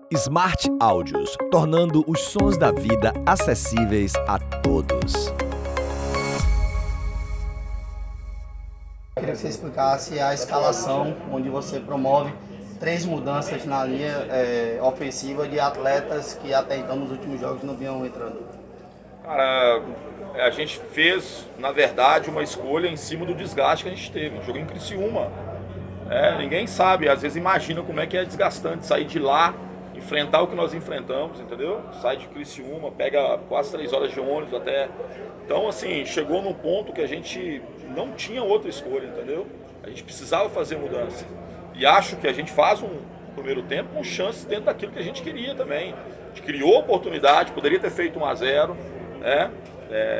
Smart Áudios, tornando os sons da vida acessíveis a todos. Queria que você explicasse a escalação, onde você promove 3 mudanças na linha ofensiva de atletas que até então nos últimos jogos não vinham entrando. Cara, a gente fez, na verdade, uma escolha em cima do desgaste que a gente teve. Joguei em Criciúma. Ninguém sabe, às vezes imagina como é que é desgastante sair de lá, enfrentar o que nós enfrentamos, entendeu? Sai de Criciúma, pega quase 3 horas de ônibus até. Então, assim, chegou num ponto que a gente não tinha outra escolha, entendeu? A gente precisava fazer mudança. E acho que a gente faz um primeiro tempo com chance dentro daquilo que a gente queria também. A gente criou oportunidade, poderia ter feito 1-0, né?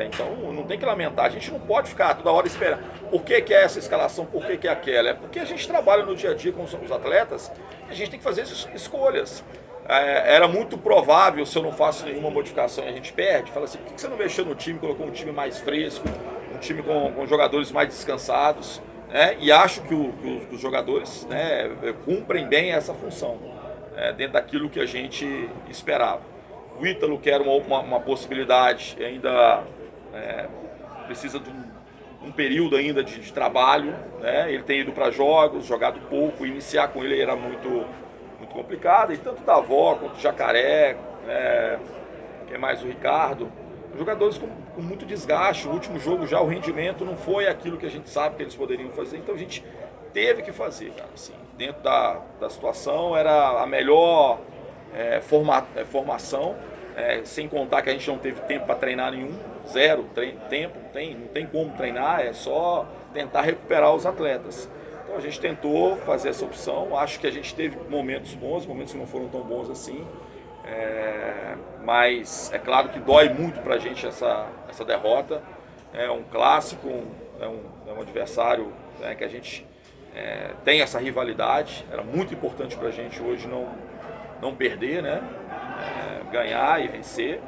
Então não tem que lamentar, a gente não pode ficar toda hora esperando. Por que é essa escalação, por que é aquela? É porque a gente trabalha no dia a dia com os atletas, a gente tem que fazer escolhas. Era muito provável, se eu não faço nenhuma modificação e a gente perde, fala assim, por que você não mexeu no time, colocou um time mais fresco, um time com jogadores mais descansados, né? E acho que os jogadores, né, cumprem bem essa função, dentro daquilo que a gente esperava. O Ítalo, que era uma possibilidade, ainda precisa de um período ainda de trabalho, né? Ele tem ido para jogos, jogado pouco, iniciar com ele era muito complicado, e tanto o Davó quanto o Jacaré, que é mais o Ricardo, jogadores com muito desgaste. O último jogo já o rendimento não foi aquilo que a gente sabe que eles poderiam fazer, então a gente teve que fazer, cara, assim, dentro da situação era a melhor formação, sem contar que a gente não teve tempo para treinar nenhum, zero tempo, não tem como treinar, é só tentar recuperar os atletas. Então a gente tentou fazer essa opção, acho que a gente teve momentos bons, momentos que não foram tão bons assim, mas é claro que dói muito pra gente essa derrota. É um clássico, é um adversário, que a gente tem essa rivalidade, era muito importante pra gente hoje não perder, né? Ganhar e vencer,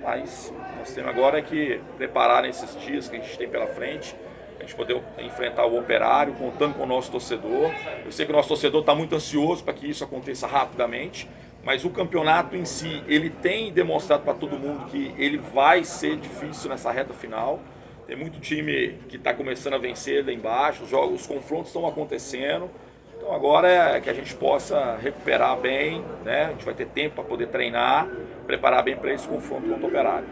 mas nós temos agora que preparar nesses dias que a gente tem pela frente, a gente poder enfrentar o Operário, contando com o nosso torcedor. Eu sei que o nosso torcedor está muito ansioso para que isso aconteça rapidamente, mas o campeonato em si, ele tem demonstrado para todo mundo que ele vai ser difícil nessa reta final. Tem muito time que está começando a vencer lá embaixo, os confrontos estão acontecendo. Então agora é que a gente possa recuperar bem, né? A gente vai ter tempo para poder treinar, preparar bem para esse confronto contra o Operário.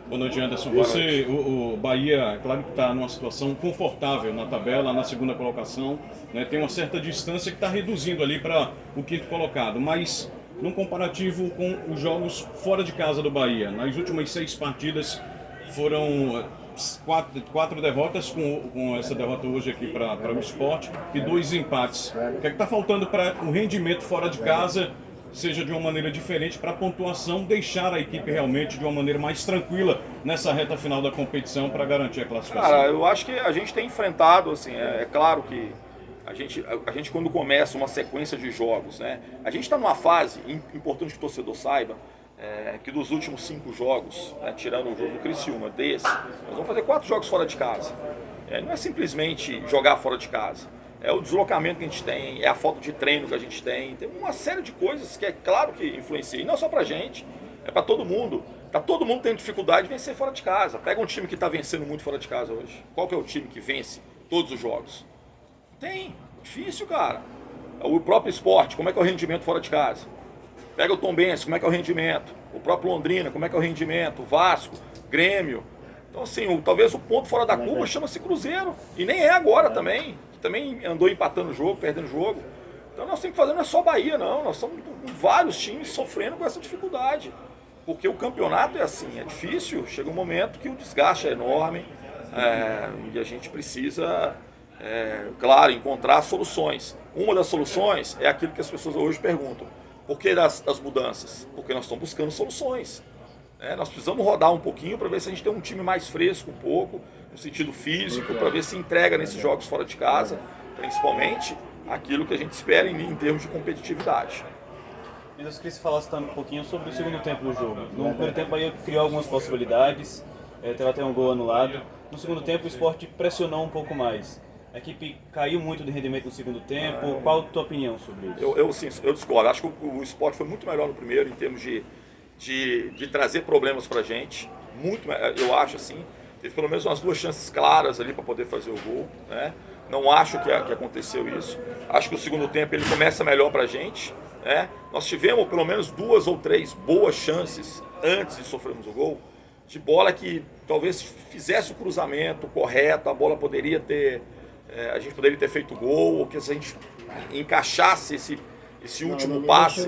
Boa noite, Anderson. O Bahia, claro que está numa situação confortável na tabela, na segunda colocação, né? Tem uma certa distância que está reduzindo ali para o quinto colocado, mas num comparativo com os jogos fora de casa do Bahia, nas últimas 6 partidas foram 4 derrotas, com essa derrota hoje aqui para o Sport, e 2 empates. O que é que está faltando para o rendimento fora de casa seja de uma maneira diferente, para a pontuação deixar a equipe realmente de uma maneira mais tranquila nessa reta final da competição para garantir a classificação? Cara, eu acho que a gente tem enfrentado, assim, é claro que a gente quando começa uma sequência de jogos, né, a gente está numa fase, importante que o torcedor saiba, que dos últimos 5 jogos, tirando o jogo do Criciúma, nós vamos fazer 4 jogos fora de casa. Não é simplesmente jogar fora de casa. É o deslocamento que a gente tem, é a falta de treino que a gente tem uma série de coisas que é claro que influencia, e não só pra gente, é pra todo mundo. Tá todo mundo tendo dificuldade de vencer fora de casa. Pega um time que tá vencendo muito fora de casa hoje. Qual que é o time que vence todos os jogos? Tem, difícil, cara. O próprio Sport, como é que é o rendimento fora de casa? Pega o Tombense, como é que é o rendimento? O próprio Londrina, como é que é o rendimento? O Vasco, Grêmio. Então assim, talvez o ponto fora da curva chama-se Cruzeiro, e nem é agora também. Também andou empatando o jogo, perdendo o jogo. Então nós temos que fazer, não é só Bahia não, nós estamos com vários times sofrendo com essa dificuldade, porque o campeonato é assim, é difícil, chega um momento que o desgaste é enorme, e a gente precisa, claro, encontrar soluções. Uma das soluções é aquilo que as pessoas hoje perguntam, por que das mudanças? Porque nós estamos buscando soluções. Nós precisamos rodar um pouquinho para ver se a gente tem um time mais fresco um pouco, no sentido físico, para ver se entrega nesses jogos fora de casa, principalmente aquilo que a gente espera em termos de competitividade. Eu queria que você falasse também um pouquinho sobre o segundo tempo do jogo. No primeiro tempo aí criou algumas possibilidades, teve até um gol anulado. No segundo tempo o Sport pressionou um pouco mais. A equipe caiu muito de rendimento no segundo tempo. Qual a tua opinião sobre isso? Eu discordo. Acho que o Sport foi muito melhor no primeiro em termos de trazer problemas pra gente. Muito, eu acho assim. Teve pelo menos umas 2 chances claras ali para poder fazer o gol, né? Não acho que aconteceu isso. Acho que o segundo tempo ele começa melhor pra gente, né? Nós tivemos pelo menos 2 ou 3 boas chances antes de sofrermos o gol, de bola que talvez fizesse o cruzamento correto, a bola poderia ter, a gente poderia ter feito gol, ou que se a gente encaixasse esse último passe,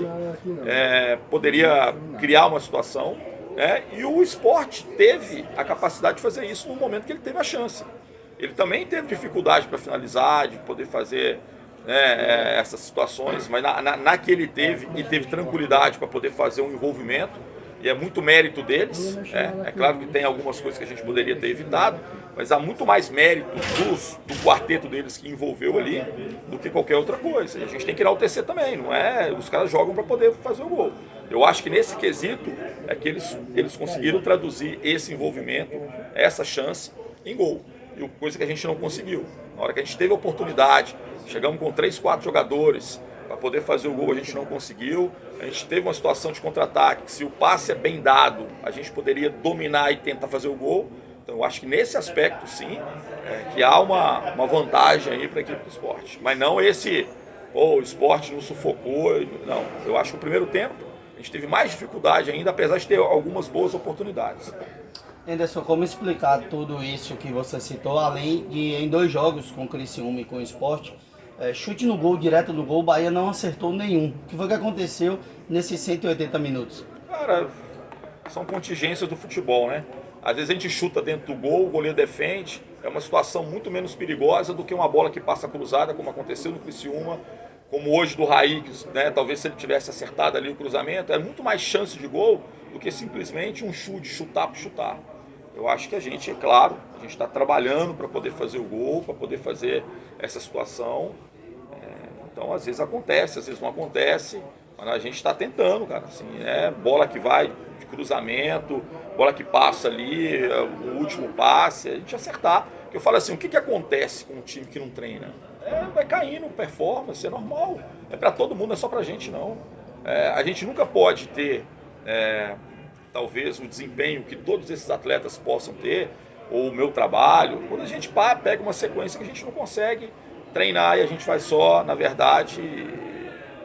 poderia criar uma situação. E o Sport teve a capacidade de fazer isso no momento que ele teve a chance. Ele também teve dificuldade para finalizar, de poder fazer essas situações, mas na que ele teve tranquilidade para poder fazer um envolvimento, e é muito mérito deles. É claro que tem algumas coisas que a gente poderia ter evitado, mas há muito mais mérito do quarteto deles que envolveu ali do que qualquer outra coisa. E a gente tem que enaltecer também, não é? Os caras jogam para poder fazer o gol. Eu acho que nesse quesito é que eles conseguiram traduzir esse envolvimento, essa chance, em gol. E coisa que a gente não conseguiu. Na hora que a gente teve a oportunidade, chegamos com 3, 4 jogadores para poder fazer o gol, a gente não conseguiu. A gente teve uma situação de contra-ataque, que se o passe é bem dado, a gente poderia dominar e tentar fazer o gol. Então eu acho que nesse aspecto sim, que há uma vantagem aí para a equipe do Sport. Mas não o Sport nos sufocou, não. Eu acho que o primeiro tempo a gente teve mais dificuldade ainda, apesar de ter algumas boas oportunidades. Anderson, como explicar tudo isso que você citou, além de em 2 jogos com o Criciúma e com o Sport, chute no gol, direto no gol, o Bahia não acertou nenhum. O que foi que aconteceu nesses 180 minutos? Cara, são contingências do futebol, né? Às vezes a gente chuta dentro do gol, o goleiro defende, é uma situação muito menos perigosa do que uma bola que passa cruzada, como aconteceu no Criciúma, como hoje do Raí, né? Talvez se ele tivesse acertado ali o cruzamento, é muito mais chance de gol do que simplesmente um chute, chutar por chutar. Eu acho que a gente, é claro, a gente está trabalhando para poder fazer o gol, para poder fazer essa situação. Então, às vezes acontece, às vezes não acontece, mas a gente está tentando, cara. Assim, bola que vai de cruzamento, bola que passa ali, o último passe, a gente acertar. Porque eu falo assim, o que acontece com um time que não treina? Vai caindo, performance, é normal. É para todo mundo, não é só para a gente, não. A gente nunca pode ter... talvez o desempenho que todos esses atletas possam ter, ou o meu trabalho, quando a gente pega uma sequência que a gente não consegue treinar e a gente vai só, na verdade,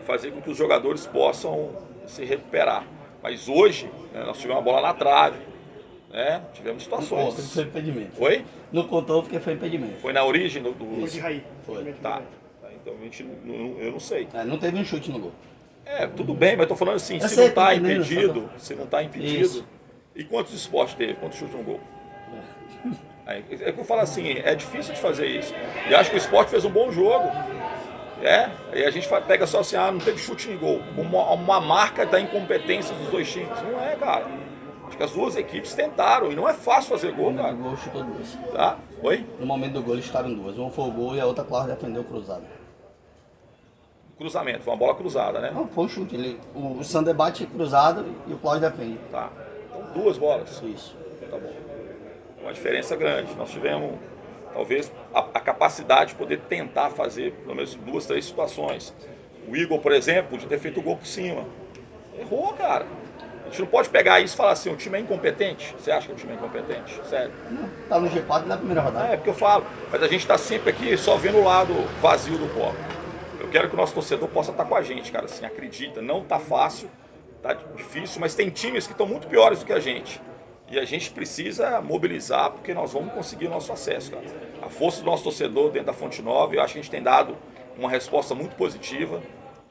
fazer com que os jogadores possam se recuperar. Mas hoje, nós tivemos uma bola na trave, tivemos situações. Não contou, foi impedimento. Foi? Não contou porque foi impedimento. Foi na origem do... Foi de Raí. Foi. Tá. Então a gente, eu não sei. Não teve um chute no gol. Tudo bem, mas estou falando assim, Eu se sei, não está tô entendendo, impedido, se não está impedido, Isso. e quantos esportes teve, quantos chutes no gol? É que eu falo assim, é difícil de fazer isso. E acho que o Sport fez um bom jogo. E a gente pega só assim, não teve chute em gol. Uma marca da incompetência dos 2 times. Não é, cara. Acho que as 2 equipes tentaram, e não é fácil fazer gol, cara. No gol chutou 2. Tá? Oi? No momento do gol eles estaram 2. Uma foi o gol e a outra, claro, defendeu cruzado. Cruzamento, foi uma bola cruzada, né? Não, foi um chute. O Sander bate cruzado e o Cláudio defende. Tá. Então 2 bolas. Isso. Tá bom. Uma diferença grande. Nós tivemos, talvez, a capacidade de poder tentar fazer pelo menos 2, 3 situações. O Igor, por exemplo, podia ter feito o gol por cima. Errou, cara. A gente não pode pegar isso e falar assim, o time é incompetente. Você acha que o time é incompetente? Sério. Não, tá no G4 na primeira rodada. É porque eu falo. Mas a gente está sempre aqui só vendo o lado vazio do copo. Eu quero que o nosso torcedor possa estar com a gente, cara. Assim, acredita. Não tá fácil, tá difícil, mas tem times que estão muito piores do que a gente. E a gente precisa mobilizar, porque nós vamos conseguir o nosso acesso, cara. A força do nosso torcedor dentro da Fonte Nova, eu acho que a gente tem dado uma resposta muito positiva.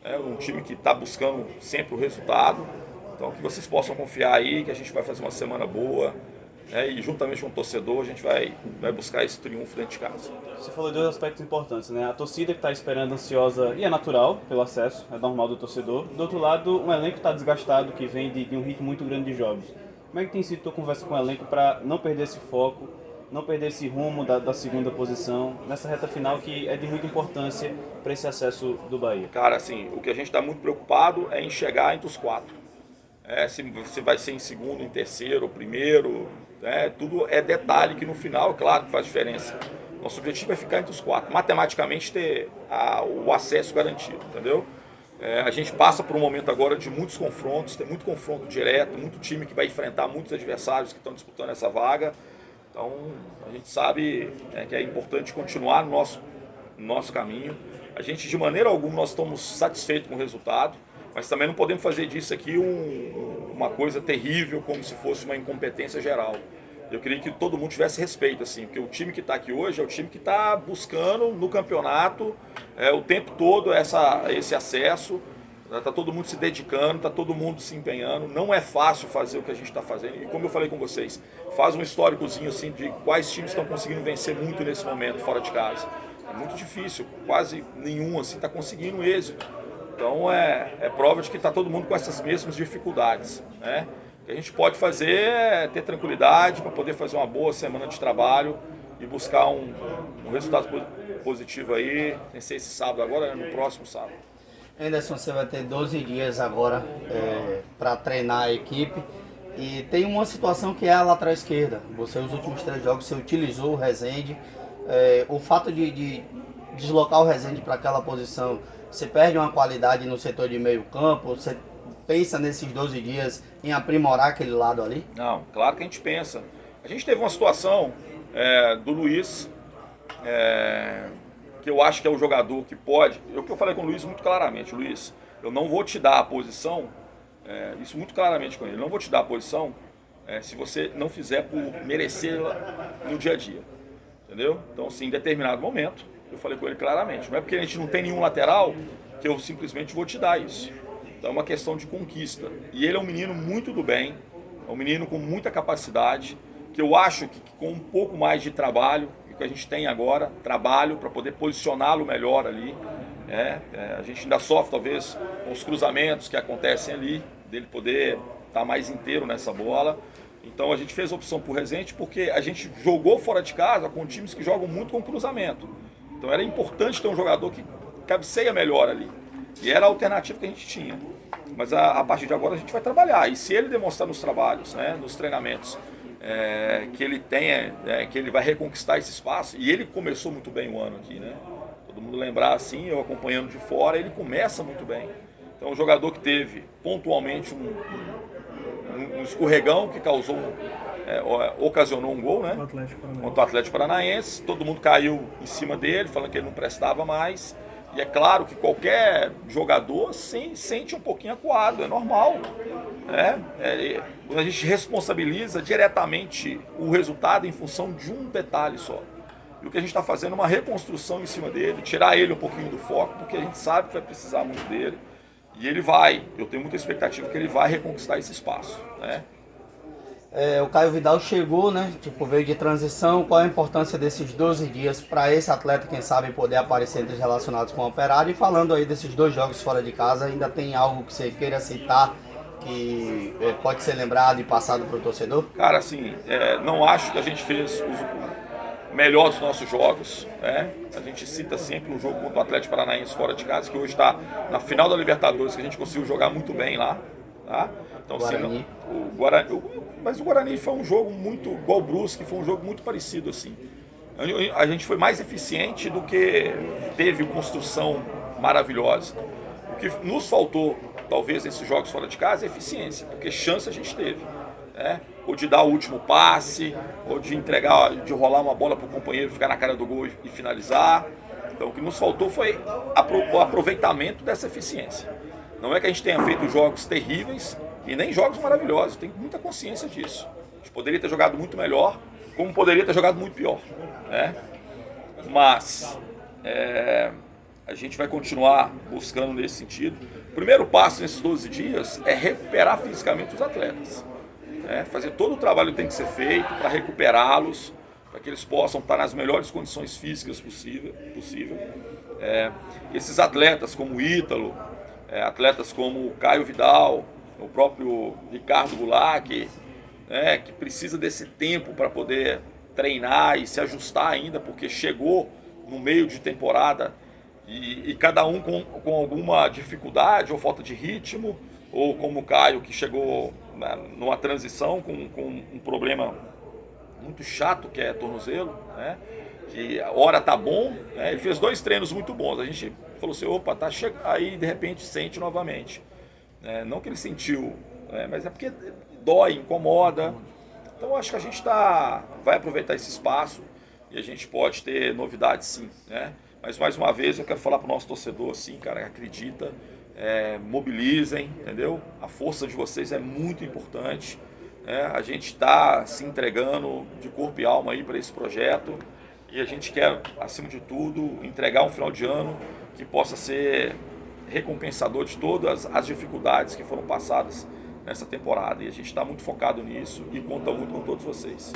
Um time que está buscando sempre o resultado. Então, que vocês possam confiar aí, que a gente vai fazer uma semana boa. E juntamente com o torcedor, a gente vai buscar esse triunfo dentro de casa. Você falou de 2 aspectos importantes, né? A torcida que está esperando, ansiosa, e é natural pelo acesso, é normal do torcedor. Do outro lado, um elenco está desgastado, que vem de um ritmo muito grande de jogos. Como é que tem sido a tua conversa com o elenco para não perder esse foco, não perder esse rumo da segunda posição, nessa reta final que é de muita importância para esse acesso do Bahia? Cara, assim, o que a gente está muito preocupado é em chegar entre os 4. Se vai ser em segundo, em terceiro, primeiro, tudo é detalhe que no final, claro, que faz diferença. Nosso objetivo é ficar entre os 4, matematicamente ter o acesso garantido, entendeu? A gente passa por um momento agora de muitos confrontos, tem muito confronto direto, muito time que vai enfrentar muitos adversários que estão disputando essa vaga. Então a gente sabe que é importante continuar no nosso caminho. A gente, de maneira alguma, nós estamos satisfeitos com o resultado, mas também não podemos fazer disso aqui uma coisa terrível, como se fosse uma incompetência geral. Eu queria que todo mundo tivesse respeito, assim, porque o time que está aqui hoje é o time que está buscando no campeonato o tempo todo esse acesso. Está todo mundo se dedicando, está todo mundo se empenhando. Não é fácil fazer o que a gente está fazendo. E como eu falei com vocês, faz um históricozinho assim, de quais times estão conseguindo vencer muito nesse momento fora de casa. É muito difícil, quase nenhum assim, está conseguindo êxito. Então é prova de que está todo mundo com essas mesmas dificuldades, né? O que a gente pode fazer é ter tranquilidade para poder fazer uma boa semana de trabalho e buscar um resultado positivo aí, nem sei esse sábado agora, no próximo sábado. Anderson, você vai ter 12 dias agora para treinar a equipe e tem uma situação que é a lateral esquerda. Você, os últimos 3 jogos, você utilizou o Rezende. O fato de deslocar o Rezende para aquela posição, você perde uma qualidade no setor de meio campo? Você pensa nesses 12 dias em aprimorar aquele lado ali? Não, claro que a gente pensa. A gente teve uma situação do Luiz, que eu acho que é o jogador que pode. Eu falei com o Luiz muito claramente: Luiz, eu não vou te dar a posição, isso muito claramente com ele, eu não vou te dar a posição se você não fizer por merecê-la no dia a dia. Entendeu? Então, assim, em determinado momento, eu falei com ele claramente: não é porque a gente não tem nenhum lateral que eu simplesmente vou te dar isso. Então é uma questão de conquista. E ele é um menino muito do bem, é um menino com muita capacidade, que eu acho que com um pouco mais de trabalho, e que a gente tem agora, trabalho para poder posicioná-lo melhor ali. A gente ainda sofre, talvez, com os cruzamentos que acontecem ali, dele poder estar mais inteiro nessa bola. Então a gente fez a opção por Rezende porque a gente jogou fora de casa com times que jogam muito com cruzamento. Então era importante ter um jogador que cabeceia melhor ali. E era a alternativa que a gente tinha. Mas a partir de agora a gente vai trabalhar. E se ele demonstrar nos trabalhos, nos treinamentos, que ele tenha, que ele vai reconquistar esse espaço, e ele começou muito bem o ano aqui, né? Todo mundo lembrar assim, eu acompanhando de fora, ele começa muito bem. Então um jogador que teve pontualmente um escorregão que causou, ocasionou um gol, né? Contra o Atlético Paranaense. Todo mundo caiu em cima dele, falando que ele não prestava mais. E é claro que qualquer jogador sente um pouquinho acuado, é normal. Quando a gente responsabiliza diretamente o resultado em função de um detalhe só. E o que a gente está fazendo é uma reconstrução em cima dele, tirar ele um pouquinho do foco, porque a gente sabe que vai precisar muito dele. E ele vai, eu tenho muita expectativa que ele vai reconquistar esse espaço, né? O Caio Vidal chegou, né? Veio de transição. Qual a importância desses 12 dias para esse atleta, quem sabe, poder aparecer entre os relacionados com o Operário? E falando aí desses 2 jogos fora de casa, ainda tem algo que você queira citar que pode ser lembrado e passado para o torcedor? Cara, assim, não acho que a gente fez o melhor dos nossos jogos, né? A gente cita sempre um jogo contra o Atlético Paranaense fora de casa, que hoje está na final da Libertadores, que a gente conseguiu jogar muito bem lá, tá? Então, Guarani. Mas o Guarani foi um jogo muito igual o Brusque, foi um jogo muito parecido assim. A gente foi mais eficiente do que teve construção maravilhosa. O que nos faltou, talvez, nesses jogos fora de casa é eficiência, porque chance a gente teve, né? Ou de dar o último passe, ou de entregar, de rolar uma bola para o companheiro ficar na cara do gol e finalizar. Então o que nos faltou foi o aproveitamento dessa eficiência. Não é que a gente tenha feito jogos terríveis e nem jogos maravilhosos, tem muita consciência disso. A gente poderia ter jogado muito melhor, como poderia ter jogado muito pior, né? Mas a gente vai continuar buscando nesse sentido. O primeiro passo nesses 12 dias é recuperar fisicamente os atletas. Fazer todo o trabalho que tem que ser feito para recuperá-los, para que eles possam estar nas melhores condições físicas possível. Esses atletas como o Ítalo, atletas como o Caio Vidal, o próprio Ricardo Goulart, que precisa desse tempo para poder treinar e se ajustar ainda, porque chegou no meio de temporada e cada um com alguma dificuldade ou falta de ritmo, ou como o Caio, que chegou numa transição com um problema muito chato, que é tornozelo, né? que a hora tá bom, né? Ele fez 2 treinos muito bons. A gente falou assim, opa, tá chegando. Aí de repente sente novamente. Não que ele sentiu, mas é porque dói, incomoda. Então acho que a gente vai aproveitar esse espaço e a gente pode ter novidades sim, né? Mas mais uma vez eu quero falar para o nosso torcedor assim, cara, acredita, mobilizem, entendeu? A força de vocês é muito importante. A gente está se entregando de corpo e alma aí para esse projeto e a gente quer, acima de tudo, entregar um final de ano que possa ser recompensador de todas as dificuldades que foram passadas nessa temporada. E a gente está muito focado nisso e conta muito com todos vocês.